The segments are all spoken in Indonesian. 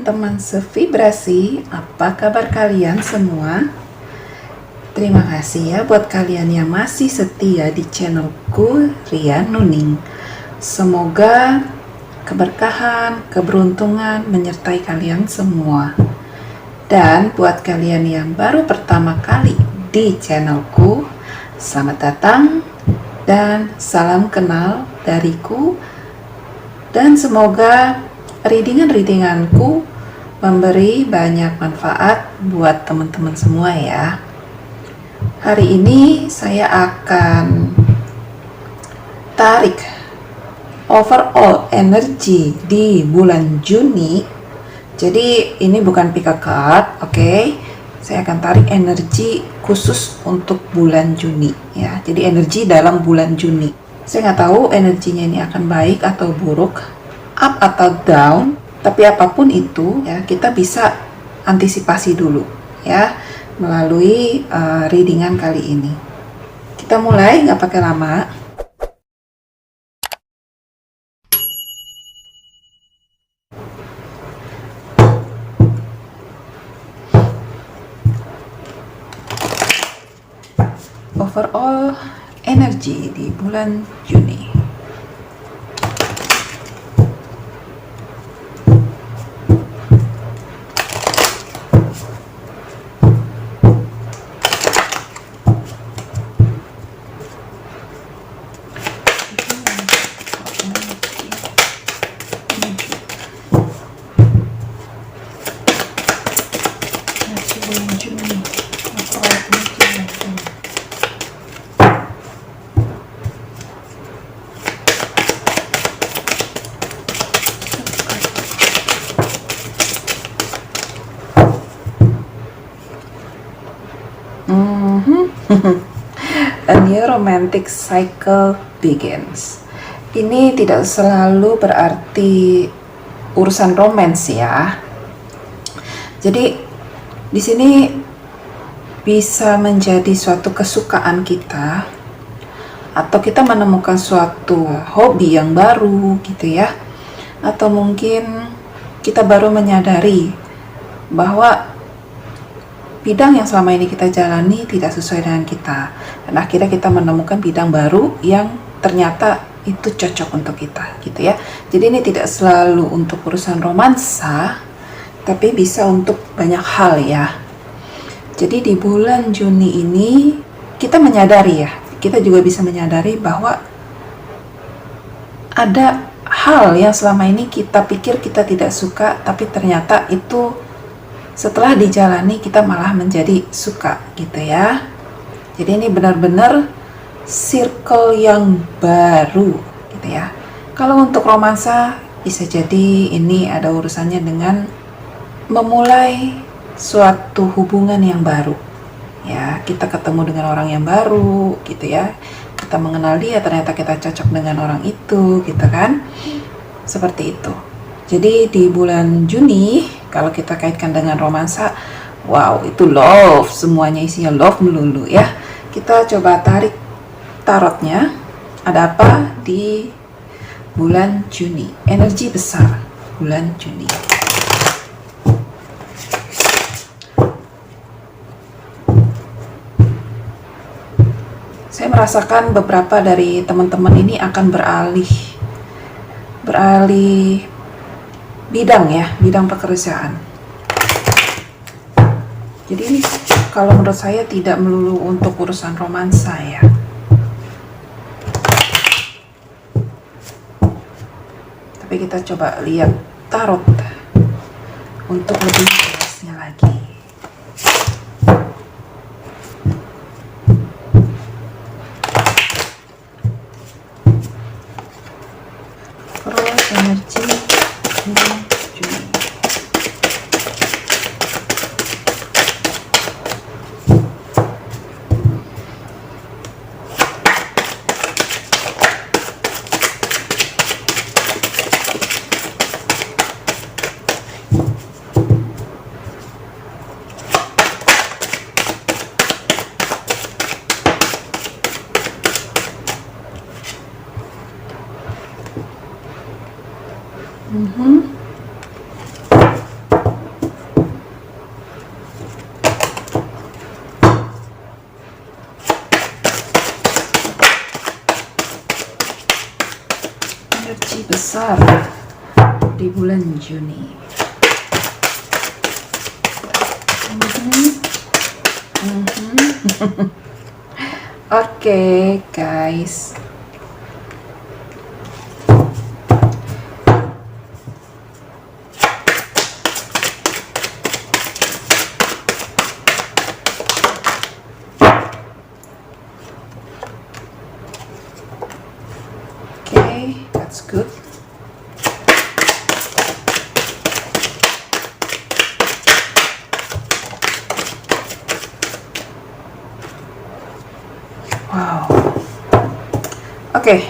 teman-teman sevibrasi, apa kabar kalian semua? Terima kasih ya buat kalian yang masih setia di channelku, Ria Nuning. Semoga keberkahan, keberuntungan menyertai kalian semua. Dan buat kalian yang baru pertama kali di channelku, selamat datang dan salam kenal dariku. Dan semoga readinganku memberi banyak manfaat buat teman-teman semua ya. Hari ini saya akan tarik overall energy di bulan Juni. Jadi ini bukan pick a card, oke? Saya akan tarik energi khusus untuk bulan Juni ya. Jadi energi dalam bulan Juni. Saya nggak tahu energinya ini akan baik atau buruk, up atau down, tapi apapun itu ya kita bisa antisipasi dulu ya melalui readingan kali ini. Kita mulai nggak pakai lama. Overall energi di bulan Juni. A new romantic cycle begins. Ini tidak selalu berarti urusan romans ya. Jadi di sini bisa menjadi suatu kesukaan kita, atau kita menemukan suatu hobi yang baru gitu ya, atau mungkin kita baru menyadari bahwa bidang yang selama ini kita jalani tidak sesuai dengan kita, dan akhirnya kita menemukan bidang baru yang ternyata itu cocok untuk kita gitu ya. Jadi ini tidak selalu untuk urusan romansa, tapi bisa untuk banyak hal ya. Jadi di bulan Juni ini kita menyadari ya, kita juga bisa menyadari bahwa ada hal yang selama ini kita pikir kita tidak suka, tapi ternyata itu setelah dijalani kita malah menjadi suka gitu ya. Jadi ini benar-benar circle yang baru gitu ya. Kalau untuk romansa bisa jadi ini ada urusannya dengan memulai suatu hubungan yang baru ya. Kita ketemu dengan orang yang baru gitu ya, kita mengenal dia, ternyata kita cocok dengan orang itu gitu kan, seperti itu. Jadi di bulan Juni kalau kita kaitkan dengan romansa, wow itu love, semuanya isinya love melulu ya. Kita coba tarik tarotnya, ada apa di bulan Juni, energi besar bulan Juni. Saya merasakan beberapa dari teman-teman ini akan beralih bidang ya, bidang pekerjaan. Jadi ini kalau menurut saya tidak melulu untuk urusan romansa ya. Tapi kita coba lihat tarot untuk lebih jelasnya lagi. Terus energi bulan Juni. energi besar di bulan Juni. Oke, guys. Okay, that's good. Wow. Oke.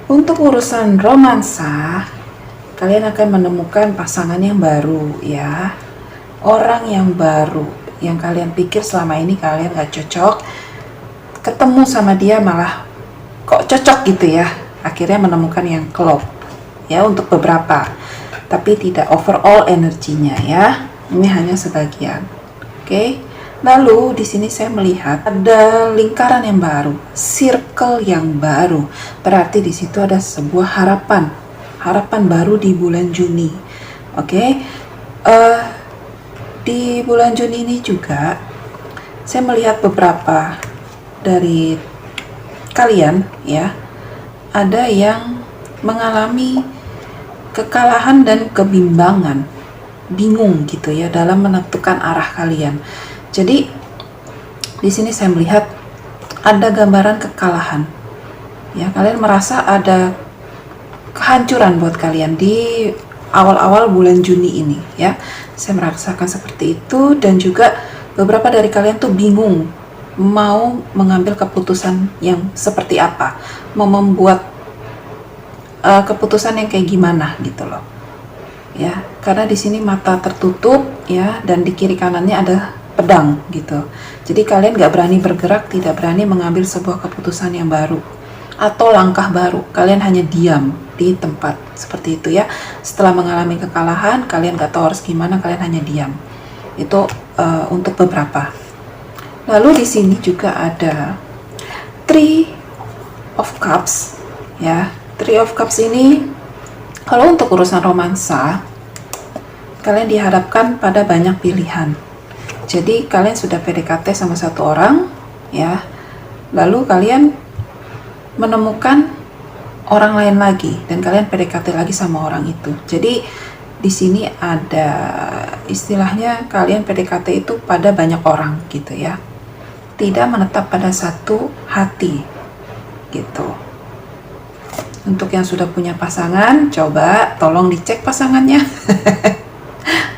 Untuk urusan romansa, kalian akan menemukan pasangan yang baru ya. Orang yang baru yang kalian pikir selama ini kalian gak cocok, ketemu sama dia malah kok cocok gitu ya. Akhirnya menemukan yang klop ya untuk beberapa. Tapi tidak overall energinya ya. Ini hanya sebagian. Oke, lalu di sini saya melihat ada lingkaran yang baru, circle yang baru. Berarti di situ ada sebuah harapan baru di bulan Juni. Oke, di bulan Juni ini juga saya melihat beberapa dari kalian ya, ada yang mengalami kekalahan dan kebimbangan. Bingung gitu ya dalam menentukan arah kalian. Jadi di sini saya melihat ada gambaran kekalahan. Ya, kalian merasa ada kehancuran buat kalian di awal-awal bulan Juni ini ya. Saya merasakan seperti itu dan juga beberapa dari kalian tuh bingung mau mengambil keputusan yang seperti apa, mau membuat keputusan yang kayak gimana gitu loh. Ya, karena di sini mata tertutup ya, dan di kiri kanannya ada pedang gitu. Jadi kalian gak berani bergerak, tidak berani mengambil sebuah keputusan yang baru atau langkah baru. Kalian hanya diam di tempat seperti itu ya. Setelah mengalami kekalahan, kalian gak tahu harus gimana, kalian hanya diam. Itu untuk beberapa. Lalu di sini juga ada Three of Cups ya. Three of Cups ini kalau untuk urusan romansa, kalian dihadapkan pada banyak pilihan. Jadi kalian sudah PDKT sama satu orang, ya. Lalu kalian menemukan orang lain lagi dan kalian PDKT lagi sama orang itu. Jadi di sini ada istilahnya kalian PDKT itu pada banyak orang gitu ya. Tidak menetap pada satu hati gitu. Untuk yang sudah punya pasangan, coba tolong dicek pasangannya.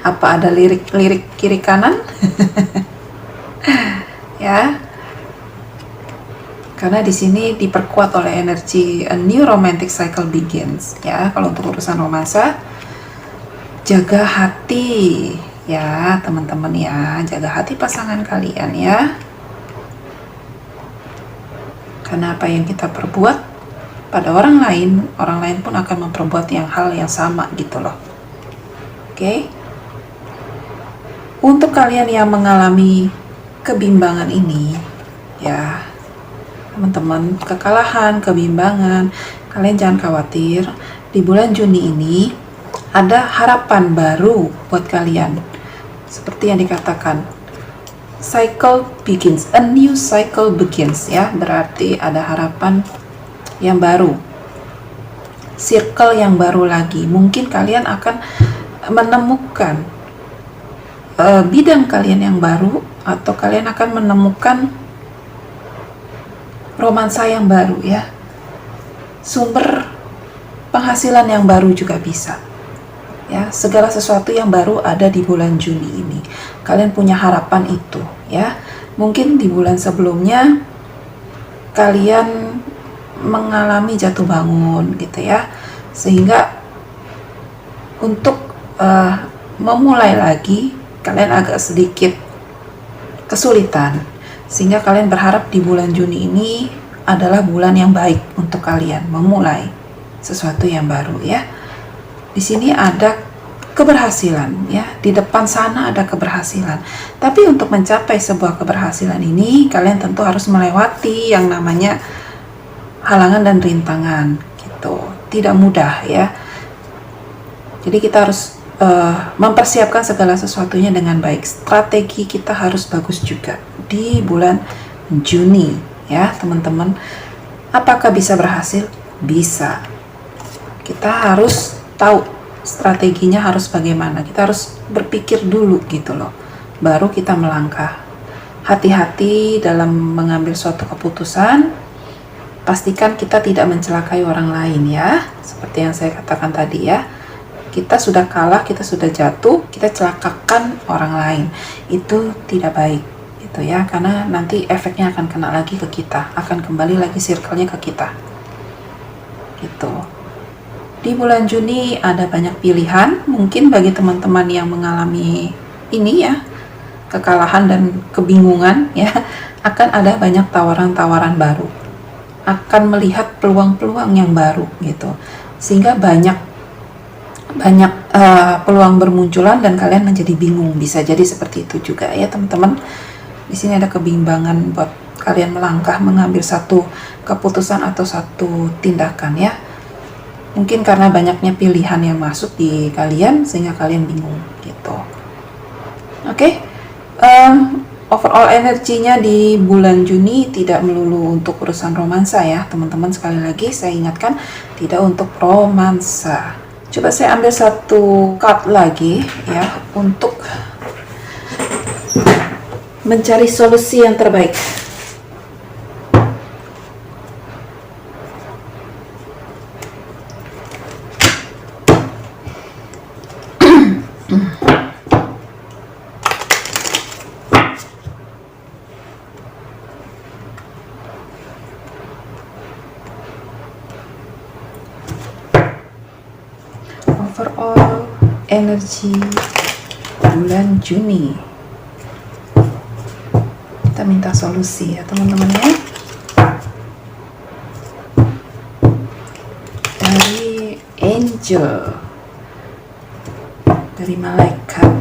Apa ada lirik-lirik kiri kanan? Ya. Karena di sini diperkuat oleh energi a new romantic cycle begins. Ya, kalau untuk urusan romansa, jaga hati ya, teman-teman ya, jaga hati pasangan kalian ya. Karena apa yang kita perbuat pada orang lain pun akan memperbuat hal yang sama gitu loh. Oke. Untuk kalian yang mengalami kebimbangan ini, ya teman-teman, kekalahan, kebimbangan, kalian jangan khawatir. Di bulan Juni ini ada harapan baru buat kalian. Seperti yang dikatakan, cycle begins, a new cycle begins ya. Berarti ada harapan yang baru, circle yang baru lagi. Mungkin kalian akan menemukan bidang kalian yang baru, atau kalian akan menemukan romansa yang baru ya, sumber penghasilan yang baru juga bisa ya. Segala sesuatu yang baru ada di bulan Juni ini. Kalian punya harapan itu ya. Mungkin di bulan sebelumnya kalian mengalami jatuh bangun gitu ya, sehingga untuk memulai lagi kalian agak sedikit kesulitan, sehingga kalian berharap di bulan Juni ini adalah bulan yang baik untuk kalian memulai sesuatu yang baru ya. Di sini ada keberhasilan, ya. Di depan sana ada keberhasilan. Tapi untuk mencapai sebuah keberhasilan ini, kalian tentu harus melewati yang namanya halangan dan rintangan, gitu. Tidak mudah, ya. Jadi kita harus mempersiapkan segala sesuatunya dengan baik. Strategi kita harus bagus juga di bulan Juni, ya, teman-teman. Apakah bisa berhasil? Bisa. Kita harus tahu strateginya harus bagaimana. Kita harus berpikir dulu gitu loh, baru kita melangkah. Hati-hati dalam mengambil suatu keputusan. Pastikan kita tidak mencelakai orang lain, ya. Seperti yang saya katakan tadi, ya. Kita sudah kalah, kita sudah jatuh, kita celakakan orang lain. Itu tidak baik, gitu ya. Karena nanti efeknya akan kena lagi ke kita, akan kembali lagi circle-nya ke kita. Gitu. Di bulan Juni ada banyak pilihan, mungkin bagi teman-teman yang mengalami ini, ya, kekalahan dan kebingungan, ya, akan ada banyak tawaran-tawaran baru. Akan melihat peluang-peluang yang baru, gitu. Sehingga banyak peluang bermunculan dan kalian menjadi bingung. Bisa jadi seperti itu juga, ya, teman-teman. Di sini ada kebimbangan buat kalian melangkah, mengambil satu keputusan atau satu tindakan, ya. Mungkin karena banyaknya pilihan yang masuk di kalian sehingga kalian bingung, gitu. Oke. Overall energinya di bulan Juni tidak melulu untuk urusan romansa, ya, teman-teman. Sekali lagi saya ingatkan, tidak untuk romansa. Coba saya ambil satu card lagi, ya, untuk mencari solusi yang terbaik. Overall energi bulan Juni. Kita minta solusi, ya, teman-teman, ya. Dari angel, dari malaikat.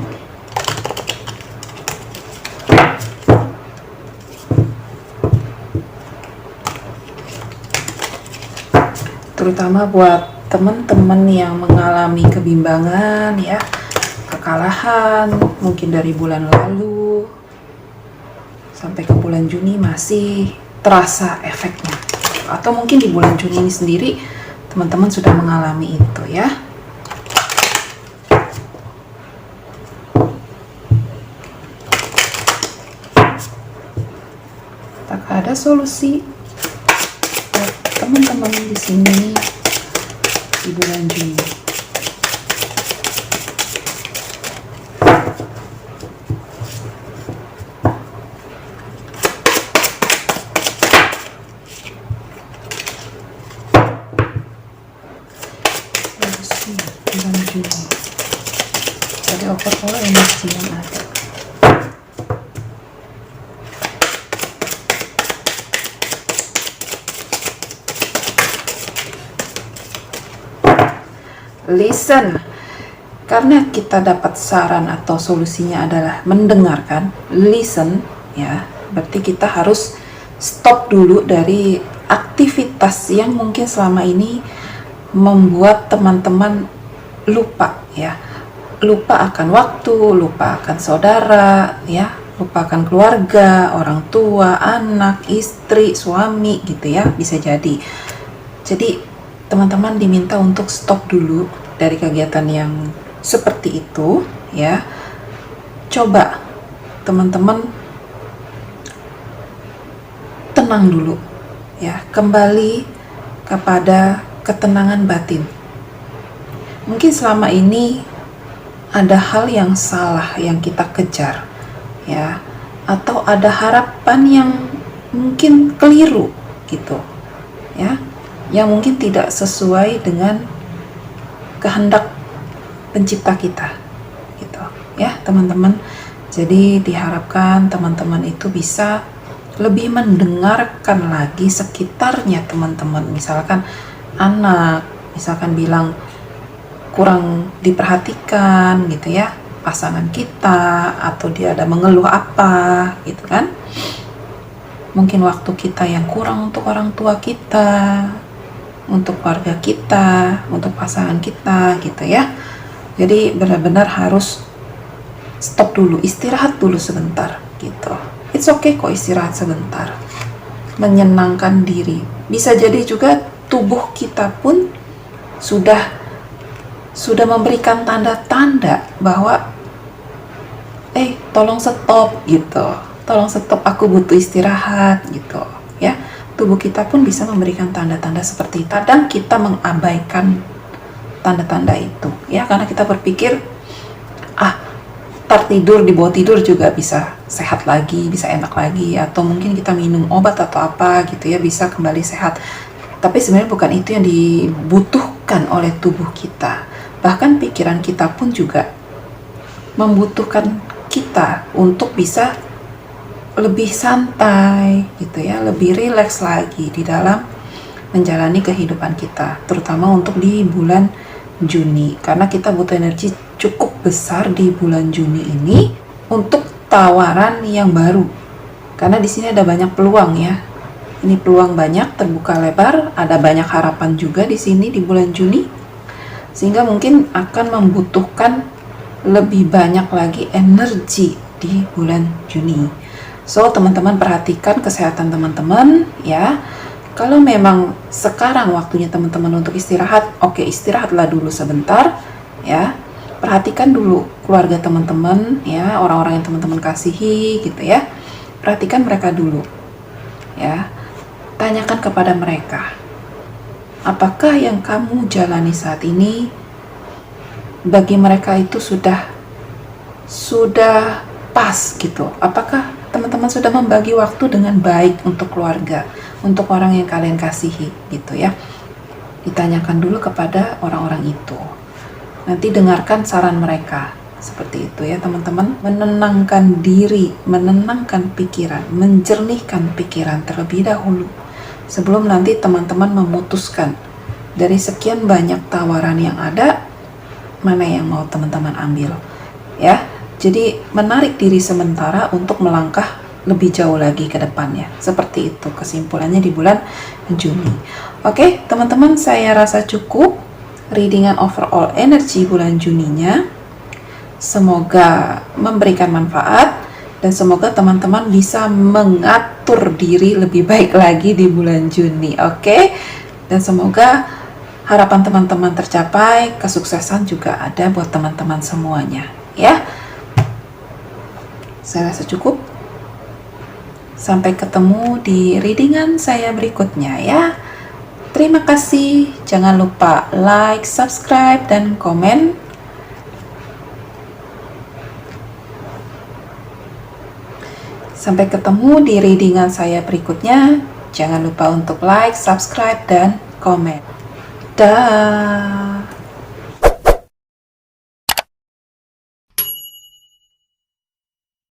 Terutama buat teman-teman yang mengalami kebimbangan, ya, kekalahan, mungkin dari bulan lalu sampai ke bulan Juni masih terasa efeknya, atau mungkin di bulan Juni ini sendiri teman-teman sudah mengalami itu, ya. Apakah ada solusi buat teman-teman di sini di bulan Juni? Solusi bulan Juni dari overall energi yang ada. Listen, karena kita dapat saran atau solusinya adalah mendengarkan, listen, ya, berarti kita harus stop dulu dari aktivitas yang mungkin selama ini membuat teman-teman lupa, ya, lupa akan waktu, lupa akan saudara, ya, lupa akan keluarga, orang tua, anak, istri, suami, gitu, ya, bisa jadi. Jadi teman-teman diminta untuk stop dulu dari kegiatan yang seperti itu, ya. Coba teman-teman tenang dulu, ya, kembali kepada ketenangan batin. Mungkin selama ini ada hal yang salah yang kita kejar, ya, atau ada harapan yang mungkin keliru, gitu, ya, yang mungkin tidak sesuai dengan kehendak pencipta kita, gitu, ya, teman-teman. Jadi diharapkan teman-teman itu bisa lebih mendengarkan lagi sekitarnya teman-teman. Misalkan anak, misalkan bilang, kurang diperhatikan gitu ya, pasangan kita, atau dia ada mengeluh apa gitu kan. Mungkin waktu kita yang kurang untuk orang tua kita, untuk keluarga kita, untuk pasangan kita gitu ya. Jadi benar-benar harus stop dulu, istirahat dulu sebentar gitu. It's okay kok istirahat sebentar, menyenangkan diri. Bisa jadi juga tubuh kita pun sudah memberikan tanda-tanda bahwa tolong stop gitu, tolong stop, aku butuh istirahat gitu ya. Tubuh kita pun bisa memberikan tanda-tanda seperti itu. Kadang kita mengabaikan tanda-tanda itu ya, karena kita berpikir tidur, di bawah tidur juga bisa sehat lagi, bisa enak lagi, atau mungkin kita minum obat atau apa gitu ya, bisa kembali sehat. Tapi sebenarnya bukan itu yang dibutuhkan oleh tubuh kita. Bahkan pikiran kita pun juga membutuhkan kita untuk bisa lebih santai gitu ya, lebih rileks lagi di dalam menjalani kehidupan kita, terutama untuk di bulan Juni, karena kita butuh energi cukup besar di bulan Juni ini untuk tawaran yang baru. Karena di sini ada banyak peluang ya. Ini peluang banyak, terbuka lebar, ada banyak harapan juga di sini di bulan Juni. Sehingga mungkin akan membutuhkan lebih banyak lagi energi di bulan Juni. So, teman-teman perhatikan kesehatan teman-teman ya. Kalau memang sekarang waktunya teman-teman untuk istirahat, oke, istirahatlah dulu sebentar ya. Perhatikan dulu keluarga teman-teman ya, orang-orang yang teman-teman kasihi gitu ya. Perhatikan mereka dulu ya. Tanyakan kepada mereka, apakah yang kamu jalani saat ini bagi mereka itu sudah pas gitu? Apakah teman-teman sudah membagi waktu dengan baik untuk keluarga, untuk orang yang kalian kasihi gitu ya? Ditanyakan dulu kepada orang-orang itu. Nanti dengarkan saran mereka. Seperti itu ya teman-teman. Menenangkan diri, menenangkan pikiran, menjernihkan pikiran terlebih dahulu, sebelum nanti teman-teman memutuskan dari sekian banyak tawaran yang ada, mana yang mau teman-teman ambil ya. Jadi menarik diri sementara untuk melangkah lebih jauh lagi ke depannya. Seperti itu kesimpulannya di bulan Juni. Oke teman-teman, saya rasa cukup readingan overall energi bulan Juninya. Semoga memberikan manfaat dan semoga teman-teman bisa mengatur diri lebih baik lagi di bulan Juni. Oke? Dan semoga harapan teman-teman tercapai, kesuksesan juga ada buat teman-teman semuanya ya. Saya rasa cukup. Sampai ketemu di readingan saya berikutnya ya. Terima kasih. Jangan lupa like, subscribe, dan komen. Sampai ketemu di readingan saya berikutnya. Jangan lupa untuk like, subscribe, dan komen. Dah.